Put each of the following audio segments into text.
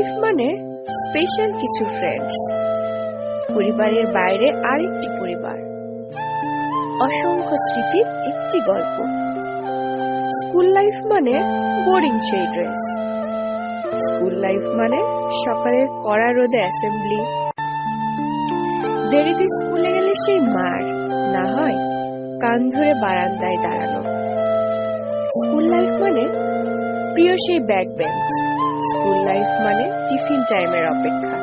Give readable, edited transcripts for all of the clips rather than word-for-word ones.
Life মানে special কিছু friends, পরিবারের বাইরে আরেকটি পরিবার, অসংখ্য স্মৃতির একটি গল্প। স্কুল লাইফ মানে বোরিং সেই ড্রেস, স্কুল লাইফ মানে সকালের কড়া রোদে অ্যাসেম্বলি, দেরিতে স্কুলে গেলে সেই মার না হয় কান ধরে বারান্দায় দাঁড়ানো। স্কুল লাইফ মানে প্রিয় সেই ব্যাক বেঞ্চ, স্কুল লাইফ মানে টিফিন টাইমের অপেক্ষা,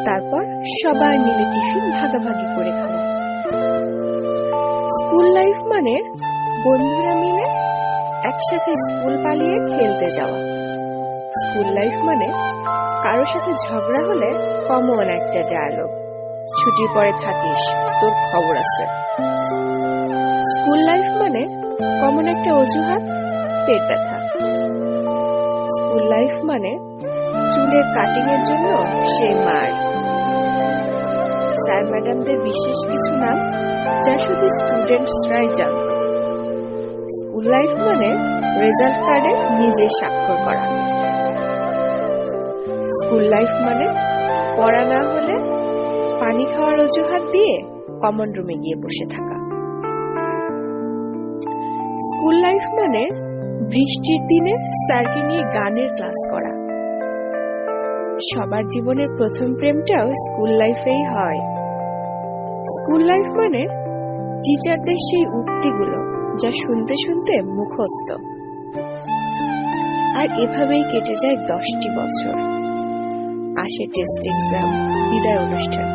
তারপর সবাই মিলে টিফিন ভাগাভাগি করে খাওয়া। স্কুল লাইফ মানে বন্ধুরা মিলে একসাথে স্কুল পালিয়ে খেলতে যাওয়া। স্কুল লাইফ মানে কারোর সাথে ঝগড়া হলে কমন একটা ডায়ালগ, ছুটির পরে থাকিস, তোর খবর আছে। স্কুল লাইফ মানে কমন একটা অজুহাত, পেট ব্যথা। স্কুল লাইফ মানে চুলের কাটিং এর জন্য সেই মার। স্যার ম্যাডামদের বিশেষ কিছু নাম যা শুধু স্টুডেন্টসরাই জানত। স্কুল লাইফ মানে রেজাল্ট কার্ডে নিজে স্বাক্ষর করা। স্কুল লাইফ মানে পড়া না হলে পানি খাওয়ার অজুহাত দিয়ে কমন রুমে গিয়ে বসে থাকা। স্কুল লাইফ মানে বৃষ্টির দিনে স্যারকে নিয়ে গানের ক্লাস করা। সবার জীবনের প্রথম প্রেমটাও স্কুল লাইফেই হয়। স্কুল লাইফ মানে টিচারদের সেই উক্তিগুলো যা শুনতে শুনতে মুখস্থ। আর এভাবেই কেটে যায় 10টি বছর। আসে টেস্ট এক্সাম, বিদায় অনুষ্ঠান,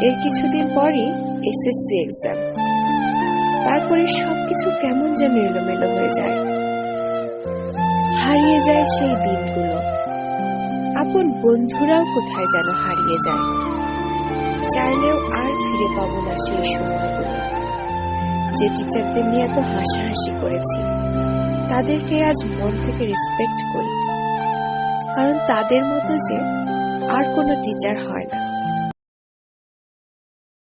এর কিছুদিন পরই এসএসসি এক্সাম। তারপরে সবকিছু কেমন যেন এলোমেলো হয়ে যায়, হারিয়ে যায় সেই দিনগুলো। আপন বন্ধুরাও কোথায় যেন হারিয়ে যায়, চাইলেও আর ফিরে পাবো না সেই সময়গুলো। যে টিচারদের নিয়ে এত হাসাহাসি করেছি, তাদেরকে আজ মন থেকে রেসপেক্ট করি, কারণ তাদের মতো যে আর কোনো টিচার হয় না।